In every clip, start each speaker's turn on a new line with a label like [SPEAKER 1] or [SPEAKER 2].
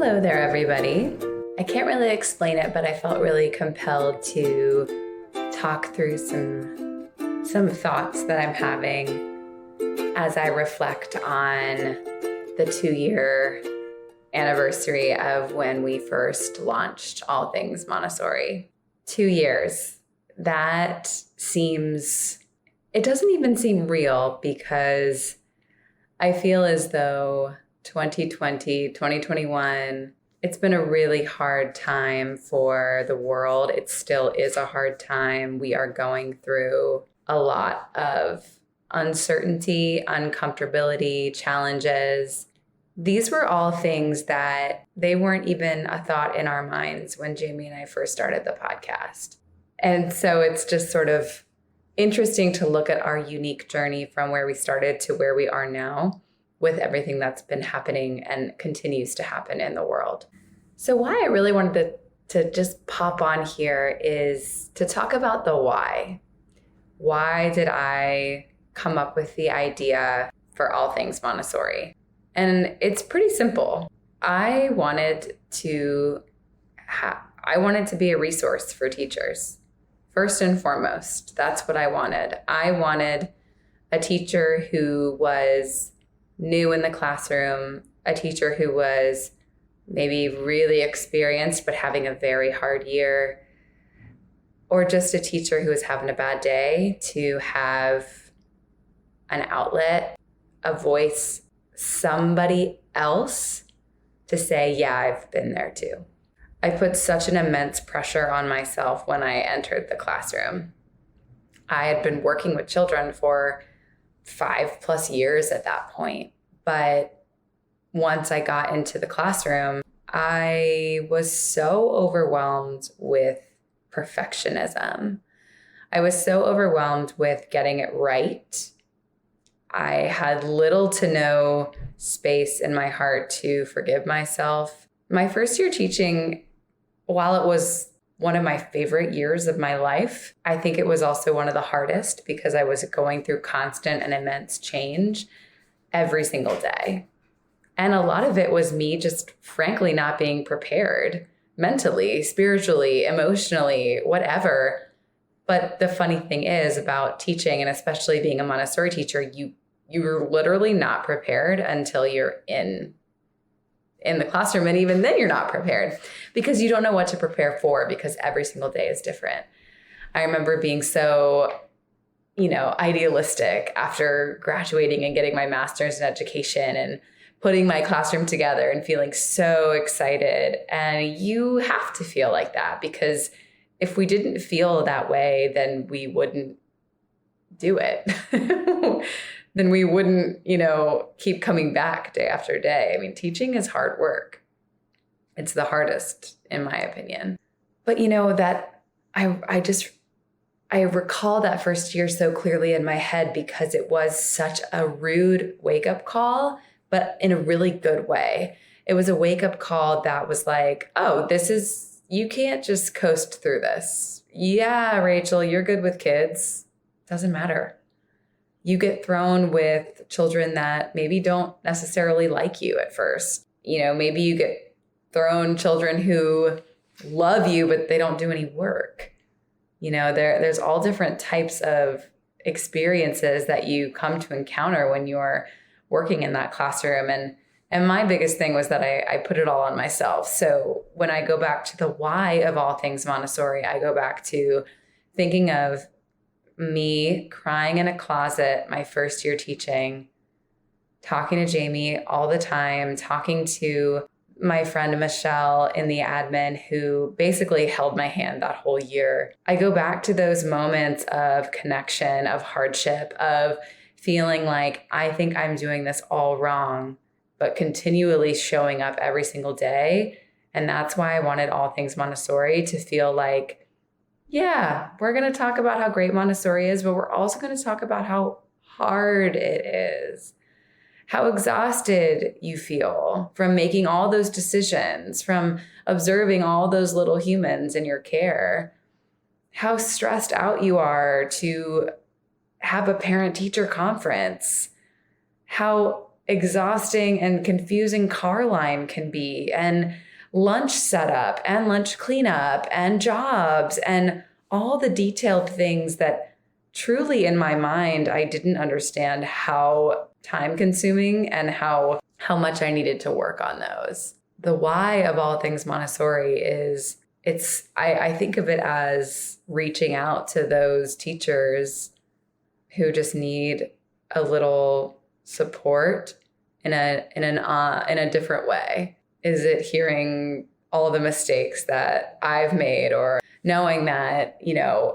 [SPEAKER 1] Hello there, everybody. I can't really explain it, but I felt really compelled to talk through some thoughts that I'm having as I reflect on the 2-year anniversary of when we first launched All Things Montessori. 2 years. That seems, it doesn't even seem real because I feel as though 2020, 2021, it's been a really hard time for the world. It still is a hard time. We are going through a lot of uncertainty, uncomfortability, challenges. These were all things that they weren't even a thought in our minds when Jamie and I first started the podcast. And so it's just sort of interesting to look at our unique journey from where we started to where we are now, with everything that's been happening and continues to happen in the world. So why I really wanted to just pop on here is to talk about the why. Why did I come up with the idea for All Things Montessori? And it's pretty simple. I wanted to be a resource for teachers. First and foremost, that's what I wanted. I wanted a teacher who was new in the classroom, a teacher who was maybe really experienced but having a very hard year, or just a teacher who was having a bad day, to have an outlet, a voice, somebody else to say, yeah, I've been there too. I put such an immense pressure on myself when I entered the classroom. I had been working with children for 5+ years at that point. But once I got into the classroom, I was so overwhelmed with perfectionism. I was so overwhelmed with getting it right. I had little to no space in my heart to forgive myself. My first year teaching, while it was one of my favorite years of my life, I think it was also one of the hardest because I was going through constant and immense change every single day. And a lot of it was me just frankly not being prepared mentally, spiritually, emotionally, whatever. But the funny thing is about teaching, and especially being a Montessori teacher, you're literally not prepared until you're in the classroom. And even then you're not prepared because you don't know what to prepare for, because every single day is different. I remember being so, idealistic after graduating and getting my master's in education and putting my classroom together and feeling so excited. And you have to feel like that, because if we didn't feel that way, then we wouldn't do it. Then we wouldn't, keep coming back day after day. I mean, teaching is hard work. It's the hardest, in my opinion. But that I recall that first year so clearly in my head because it was such a rude wake-up call, but in a really good way. It was a wake-up call that was like, oh, you can't just coast through this. Yeah, Rachel, you're good with kids. Doesn't matter. You get thrown with children that maybe don't necessarily like you at first. Maybe you get thrown children who love you, but they don't do any work. There's all different types of experiences that you come to encounter when you're working in that classroom. And my biggest thing was that I put it all on myself. So when I go back to the why of All Things Montessori, I go back to thinking of me crying in a closet my first year teaching, talking to Jamie all the time, talking to my friend Michelle in the admin, who basically held my hand that whole year. I go back to those moments of connection, of hardship, of feeling like I think I'm doing this all wrong, but continually showing up every single day. And that's why I wanted All Things Montessori to feel like, yeah, we're going to talk about how great Montessori is, but we're also going to talk about how hard it is, how exhausted you feel from making all those decisions, from observing all those little humans in your care, how stressed out you are to have a parent-teacher conference, how exhausting and confusing car line can be, and lunch setup and lunch cleanup and jobs and all the detailed things that truly in my mind, I didn't understand how time consuming and how much I needed to work on those. The why of All Things Montessori is I think of it as reaching out to those teachers who just need a little support in a different way. Is it hearing all the mistakes that I've made, or knowing that,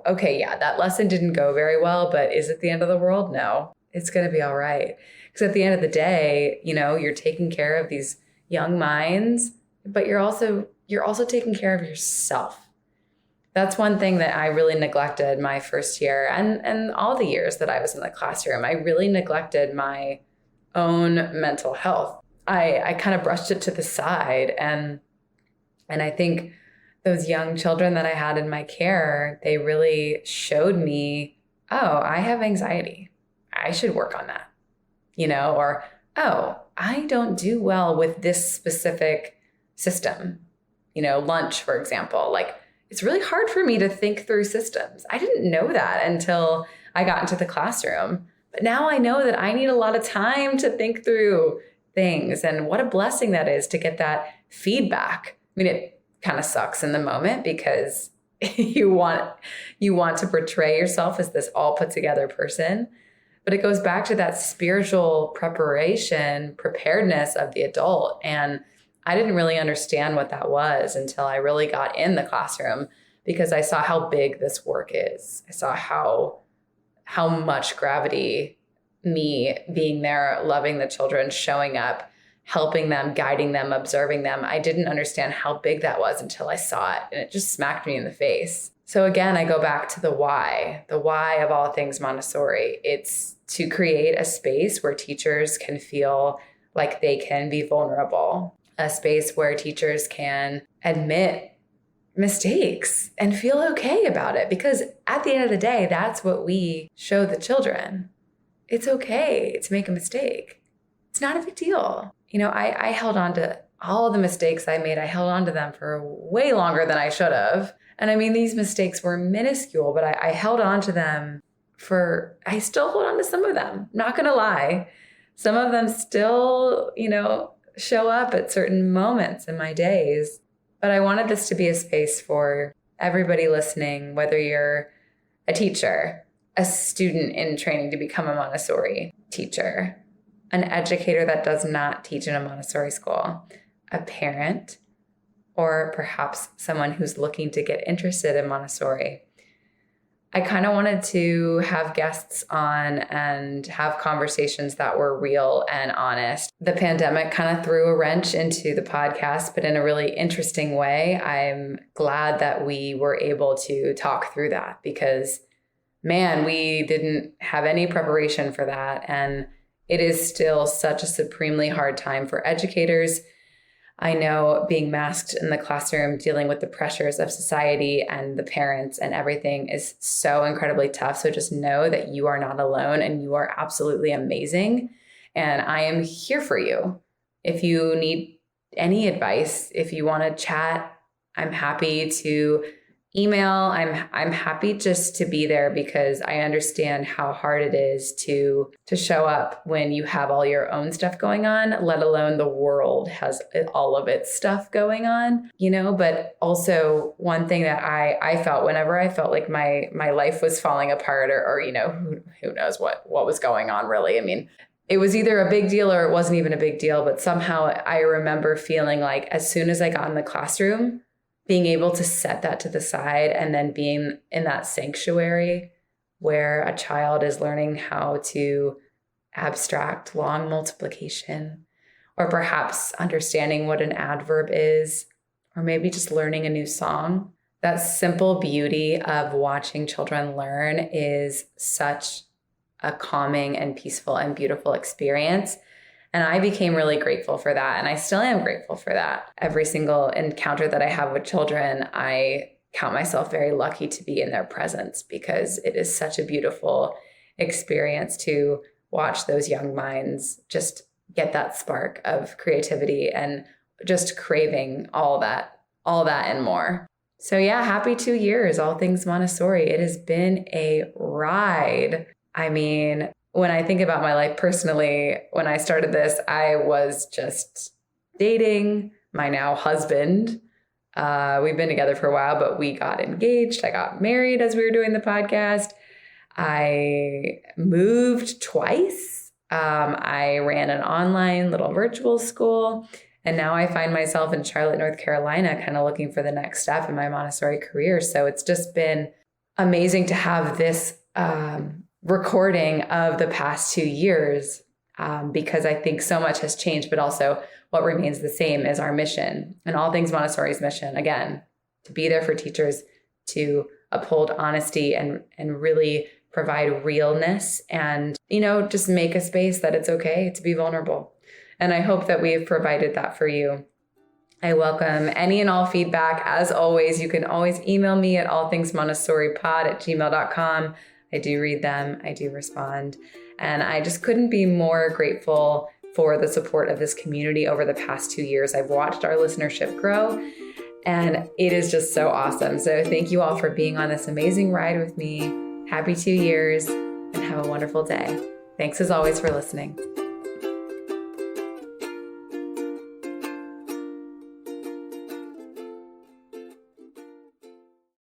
[SPEAKER 1] okay, yeah, that lesson didn't go very well, but is it the end of the world? No, it's going to be all right. Because at the end of the day, you're taking care of these young minds, but you're also taking care of yourself. That's one thing that I really neglected my first year and all the years that I was in the classroom. I really neglected my own mental health. I kind of brushed it to the side. And I think those young children that I had in my care, they really showed me, oh, I have anxiety. I should work on that, or, oh, I don't do well with this specific system, lunch, for example. Like, it's really hard for me to think through systems. I didn't know that until I got into the classroom. But now I know that I need a lot of time to think through things, and what a blessing that is to get that feedback. I mean, it kind of sucks in the moment because you want to portray yourself as this all put together person, but it goes back to that spiritual preparedness of the adult. And I didn't really understand what that was until I really got in the classroom, because I saw how big this work is. I saw how much gravity, me being there, loving the children, showing up, helping them, guiding them, observing them. I didn't understand how big that was until I saw it, and it just smacked me in the face. So again, I go back to the why of All Things Montessori. It's to create a space where teachers can feel like they can be vulnerable, a space where teachers can admit mistakes and feel okay about it. Because at the end of the day, that's what we show the children. It's okay to make a mistake. It's not a big deal. I held on to all the mistakes I made. I held on to them for way longer than I should have. And I mean, these mistakes were minuscule, but I held on to them I still hold on to some of them. Not going to lie. Some of them still, show up at certain moments in my days. But I wanted this to be a space for everybody listening, whether you're a teacher, a student in training to become a Montessori teacher, an educator that does not teach in a Montessori school, a parent, or perhaps someone who's looking to get interested in Montessori. I kind of wanted to have guests on and have conversations that were real and honest. The pandemic kind of threw a wrench into the podcast, but in a really interesting way. I'm glad that we were able to talk through that, because, man, we didn't have any preparation for that. And it is still such a supremely hard time for educators. I know being masked in the classroom, dealing with the pressures of society and the parents and everything is so incredibly tough. So just know that you are not alone and you are absolutely amazing. And I am here for you. If you need any advice, if you want to chat, I'm happy to email. I'm happy just to be there, because I understand how hard it is to show up when you have all your own stuff going on, let alone the world has all of its stuff going on, but also one thing that I felt whenever I felt like my life was falling apart, or who knows what was going on really. I mean, it was either a big deal or it wasn't even a big deal, but somehow I remember feeling like as soon as I got in the classroom, being able to set that to the side and then being in that sanctuary where a child is learning how to abstract long multiplication, or perhaps understanding what an adverb is, or maybe just learning a new song. That simple beauty of watching children learn is such a calming and peaceful and beautiful experience. And I became really grateful for that. And I still am grateful for that. Every single encounter that I have with children, I count myself very lucky to be in their presence, because it is such a beautiful experience to watch those young minds just get that spark of creativity and just craving all that and more. So yeah, happy 2 years, All Things Montessori. It has been a ride. I mean, when I think about my life personally, when I started this, I was just dating my now husband. We've been together for a while, but we got engaged. I got married as we were doing the podcast. I moved twice. I ran an online little virtual school. And now I find myself in Charlotte, North Carolina, kind of looking for the next step in my Montessori career. So it's just been amazing to have this recording of the past 2 years because I think so much has changed, but also what remains the same is our mission. And All Things Montessori's mission, again, to be there for teachers, to uphold honesty and really provide realness and, just make a space that it's okay to be vulnerable. And I hope that we've provided that for you. I welcome any and all feedback. As always, you can always email me at allthingsmontessoripod@gmail.com. I do read them. I do respond. And I just couldn't be more grateful for the support of this community over the past 2 years. I've watched our listenership grow, and it is just so awesome. So thank you all for being on this amazing ride with me. Happy 2 years, and have a wonderful day. Thanks as always for listening.